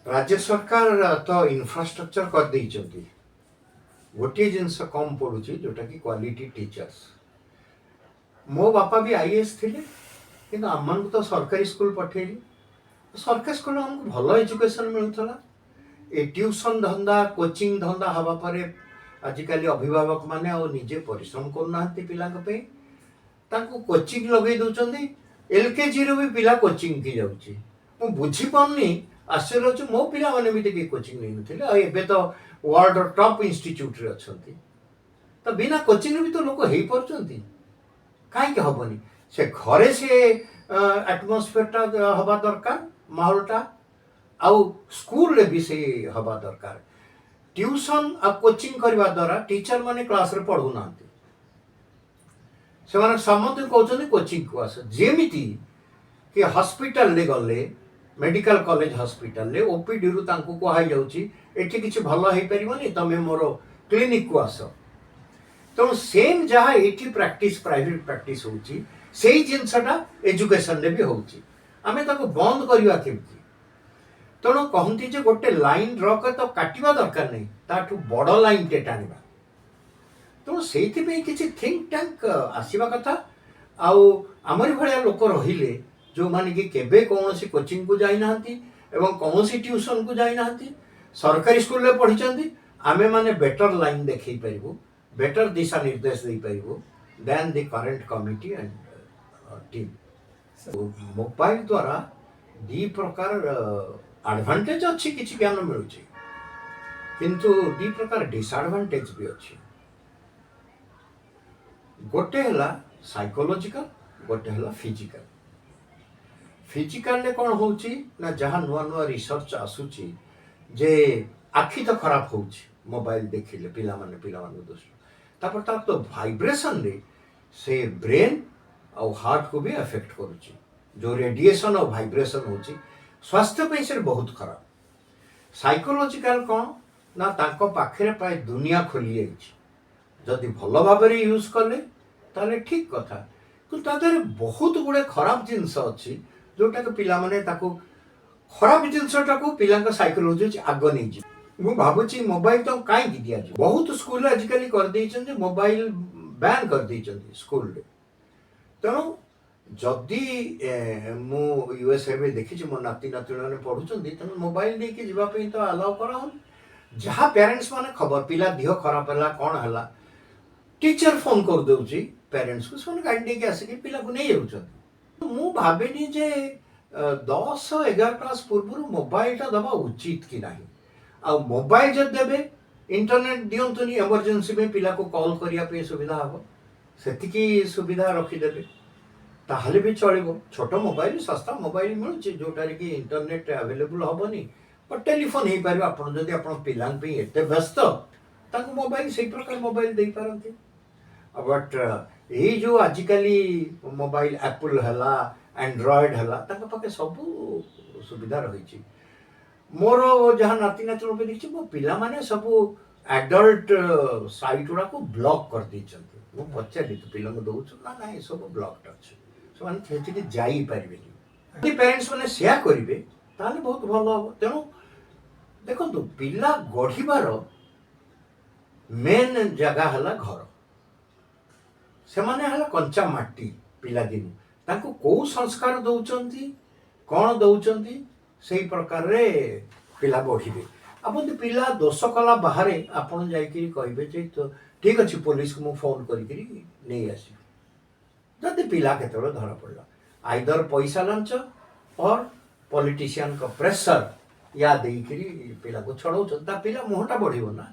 राज्य सरकार तो इंफ्रास्ट्रक्चर कर देइचंती गोटे जिनस कम पड़ुची जोटा कि क्वालिटी टीचर्स। मो बापा भी आईएएस थिले किंतु आम तो सरकारी स्कूल पठेली। सरकारी स्कूल हमको भल एजुकेशन मिलूला। ए ट्यूशन धंदा कोचिंग धंदा हवा पर आजिकल अभिभावक माने निजे परिश्रम करना पिला कोचिंग लगे दौरान एलकेजी भी पिला कोचिंग की जाऊँगी। मु बुझीपारनी आश्चर्य हो मो पिला मैंने भी टे कोचिंग नहीं नथिले एबे तो वर्ल्ड टॉप इंस्टीट्यूट रे अछंती तो बिना कोचिंग भी तो लोक हो पारछंती कहीं हेनी से घरे से एटमोस्फेयर हवा दरकार माहौलटा आउ स्कूल रे भी से हवा दरकार। ट्यूशन आ कोचिंग करवा द्वारा टीचर माने क्लास रे पढ़ू ना से समस्त कहते कोचिंग को आस जेमिति कि हॉस्पिटल ले गले मेडिकल कॉलेज हॉस्पिटल ले ओपीडी रु तांको कहाई जाउची एठी किछि भलो हेई परिबोनी तमे मोरो क्लिनिक को आस तो सेम जहाँ एठी प्रैक्टिस प्राइवेट प्रैक्टिस होची सेही जिनसटा एजुकेशन रे भी होची आमे ताको बंद करिवा केमती तेणु कहती जे गोटे लाइन ड्र कर तो काटिबा दरकार नहीं ताठू बड़ लाइन टे टाणिबा तेणु से किसी थिंक टैंक आसवा कथा आमरी भाया लोक रहिले जो माने कि केबे कौन कोचिंग को जाई नाहंती एवं कौन ट्यूशन को जाई नाहंती सरकारी स्कूल रे पढ़ी आमे माने बेटर लाइन देखई परिबो बेटर दिशा निर्देश दे परिबो then the current committee and team. Mobile द्वारा दी प्रकार एडवांटेज अच्छी किसी ज्ञान मिलूँ किंतु दी प्रकार डिसएडवांटेज भी अच्छी गोटे है साइकोलॉजिकल गोटे है फिजिकल। फिजिकल ने कौन हो ना जहाँ नुआ नुआ रिसर्च आसूची जे आखि तो खराब हो मोबाइल देखिले पिला माने दोष तापर तार तो वाइब्रेशन रे से ब्रेन और हार्ट को भी अफेक्ट करुची जो रेडिएशन और वाइब्रेशन होची स्वास्थ्य पे से बहुत खराब। साइकोलॉजिकल कौन ना तांको पाखरे प्राय दुनिया खोली जाइए जदि भल भाव यूज कले ताले ठीक कथा कि बहुत गुड़े खराब जिनस अच्छी जोटा कि पिला माने ताको खराब जिनसटा को पिला साइकोलॉजी आग नहीं मु भावुची मोबाइल तो कहीं दिया बहुत स्कूल आजिकल कर देइछन मोबाइल बैन कर देइछन स्कूल रे तेणु जदि मु यूएसए में देखी मो नाती नाती मैंने पढ़ुं तेनाली मोबाइल लेकिन जावाई तो आलाउ कर जहाँ पेरेन्ट्स माने खबर पिला देह खराब है कौन है टीचर फोन कर दौची पेरेन्ट्स को से गाड़ी लेके आसिक पिला को नहीं जाऊँ मु भावेनी जे 10-11 क्लास पूर्व मोबाइलटा दबा उचित कि ना आ मोबाइल जब देवे इंटरनेट दिंतुनि एमरजेंसी में पिला को कॉल करने सुविधा हम से सुविधा रखीदे ताहले भी चलो छोट मोबाइल सस्ता मोबाइल मिलूँ जोटार कि इंटरनेट अवेलेबल हेनी बट टेलीफोन हो पार आप पिला एत व्यस्त मोबाइल से प्रकार मोबाइल दे पारती बट यही जो आजिकल मोबाइल एप्पल है एंड्रॉयड है पाखे सब सुविधा रही मोर जहाँ नाती नाती रूप देखी मो पिला माने सब एडल्ट साइट गुड़ा को ब्लॉक कर देते मुझे पचारि पिला दौर ना ना सब ब्लॉक अच्छे से जापारे पेरेन्ट्स मैंने सेया करेंगे ताले बहुत भल हम तेणु देखो पिला गढ़िबार मेन जगह है घर से माने है कंचा माटी पिला दिन ताको को संस्कार दौरान कौन दौरान से प्रकार रे पिला बढ़े आप पिला दोष कला बाहर आपड़ जाइए तो ठीक अच्छे पुलिस को मुझे फोन नहीं आस जदि पिला के धरा पड़ा आइदर पैसा लांच और पॉलिटिशियन का प्रेशर या देकरी पिला को छड़ाऊँ पिला मुहटा बढ़ो ना।